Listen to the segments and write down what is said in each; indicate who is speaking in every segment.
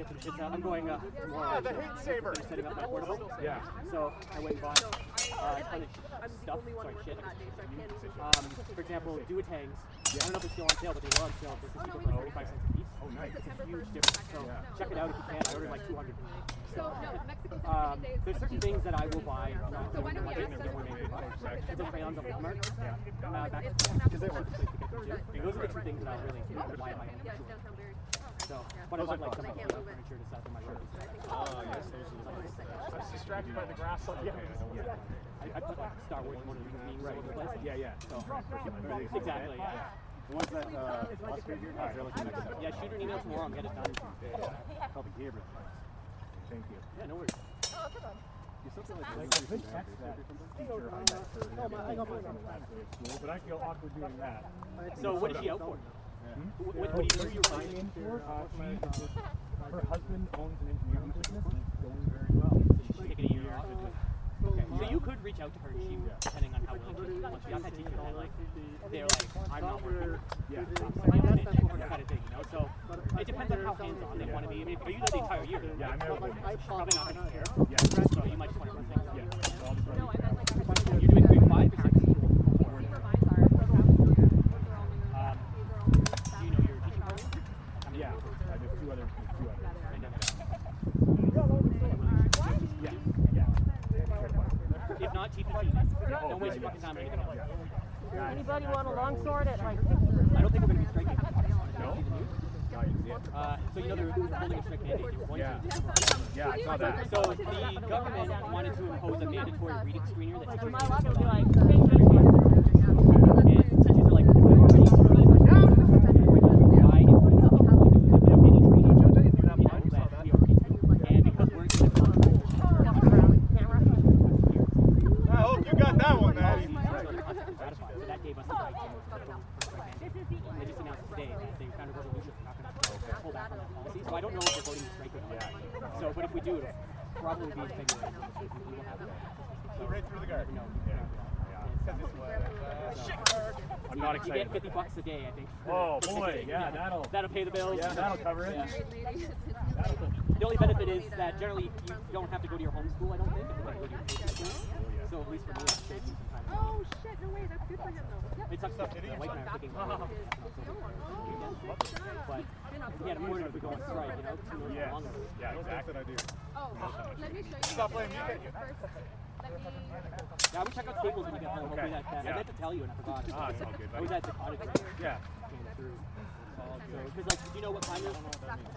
Speaker 1: get some shit out. I'm going
Speaker 2: the hate Sabre.
Speaker 1: Setting up my portable.
Speaker 2: Yeah.
Speaker 1: So I went and bought a ton of stuff. Sorry, shit. For example, do-a-tangs. I don't know if it's still on sale, but they were on sale for 35 cents a piece.
Speaker 2: Oh, nice.
Speaker 1: It's a huge difference. So check it out if you can. I ordered like 200. There's certain things that I will buy. So when the crayons on Walmart. Because they work. Those are the two things that I really why am I So, but I bought like some furniture to set for my room.
Speaker 2: Oh, yes, those are the ones. I was distracted by the grass.
Speaker 1: I put like Star Wars one of the being right in the place.
Speaker 2: Yeah.
Speaker 1: So, exactly, yeah.
Speaker 2: The ones that Oscar here, they're looking at that.
Speaker 1: Yeah, shoot her an email tomorrow and get it done.
Speaker 2: Probably Gabriel. Thank you.
Speaker 1: Yeah, no worries.
Speaker 2: You're something like a good text that teacher I met her on the last day of school, but I feel awkward doing that.
Speaker 1: So what is she out for? What do you
Speaker 2: find in for? Her husband owns an engineering business and it's going very well.
Speaker 1: She's taking a year off. Okay. So you could reach out to her and she, depending on how willing she wants to be. I've had teachers that they're like, I'm not working. Yeah. Kind of thing, you know? So it depends on how hands-on they want to be. I mean, are you there the entire year?
Speaker 2: Yeah, I'm there.
Speaker 1: Probably not going to care.
Speaker 2: Yeah.
Speaker 1: So you might just want to run things.
Speaker 2: Yeah.
Speaker 1: You're doing grade 5 or 6? Do you know your teaching program?
Speaker 2: Yeah. There's two others.
Speaker 1: If not, TPT. Don't waste your fucking time on anything else.
Speaker 3: Anybody want a longsword at like 50%?
Speaker 1: I don't think we're going to be striking.
Speaker 2: No?
Speaker 1: So you know they're holding a strict mandate.
Speaker 2: Yeah, I saw that.
Speaker 1: So the government wanted to impose a mandatory reading screener that teachers
Speaker 3: My luck will be like,
Speaker 1: and teachers are like,
Speaker 2: I hope you got that one, man.
Speaker 1: So that gave us the right to they just announced today that they found a resolution for not going to pull back on that policy. So I don't know if they're voting to strike it or not. So, but if we do, it'll probably be in February. We will have it. So,
Speaker 2: right through the garden. I'm not excited.
Speaker 1: You get $50 a day, I think.
Speaker 2: Oh boy, yeah, that'll
Speaker 1: pay the bills.
Speaker 2: Yeah, that'll cover it.
Speaker 1: Yeah. The only benefit is that generally you don't have to go to your home school, I don't think, if you go to your state school. So at least for me, it's saving some time.
Speaker 4: Oh shit, no way, that's good for him though.
Speaker 1: It's up to White and I are thinking but we can't afford it if we go on strike, you know? 2 months longer.
Speaker 2: Yeah, exactly. I do.
Speaker 4: Oh, let me show you.
Speaker 2: Stop playing music.
Speaker 4: First, let me...
Speaker 1: Yeah, I would check out Staples when you get home. Hopefully that I meant to tell you and I forgot.
Speaker 2: It's all good.
Speaker 1: I was at the cottage.
Speaker 2: Yeah.
Speaker 1: Came through. Because, like, do you know what kind of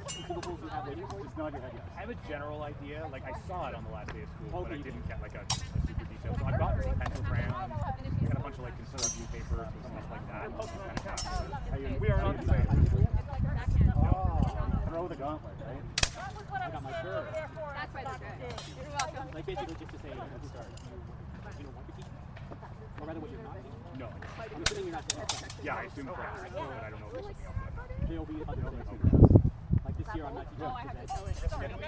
Speaker 1: consumables you have waiting for you?
Speaker 2: Just nod your head, yes. I have a general idea. Like, I saw it on the last day of school, but I didn't get, like, a super detail. So I've got some pencil crayons. I got a bunch of, like, conserved newspaper and stuff like that. We are not the same. Throw the gauntlet, right?
Speaker 1: I got my shirt.
Speaker 4: That's why they're good. You're welcome.
Speaker 1: Like, basically just to say, at the start, you don't want to keep, or rather what you're not doing.
Speaker 2: No.
Speaker 1: I'm assuming you're not doing it.
Speaker 2: Yeah, I assume for us, but I don't know if there's something else.
Speaker 1: There'll be other things. Like this year, I'm not teaching French.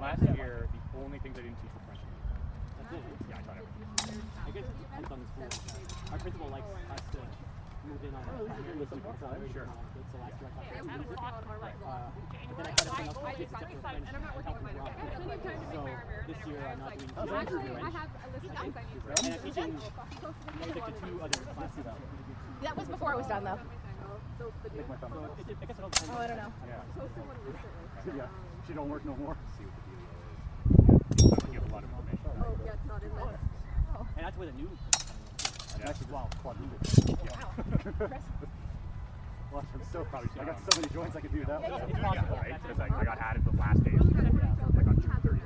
Speaker 2: Last year, the only things I didn't teach were French.
Speaker 1: That's it.
Speaker 2: Yeah, I taught everything.
Speaker 1: I guess it depends on the school. Our principal likes us to move in on the primary listen to our sure. So last year I taught French. But then I taught everything else for kids except for French and helping draw. So this year I'm not doing French.
Speaker 4: I have a list of things I need to
Speaker 1: And I'm teaching music to 2 other classes.
Speaker 3: That was before it was done though.
Speaker 1: So I guess it all depends.
Speaker 3: Oh, I don't know.
Speaker 2: Yeah. She don't work no more. See what the deal is. I give a lot of information.
Speaker 4: Oh, yeah, it's not in there.
Speaker 1: And that's where the new.
Speaker 2: Actually, wow, quadruple. Yeah. Well, I'm still probably. I got so many joints I could do that. It's possible, right? Because I got added the last day. Like on June 30th.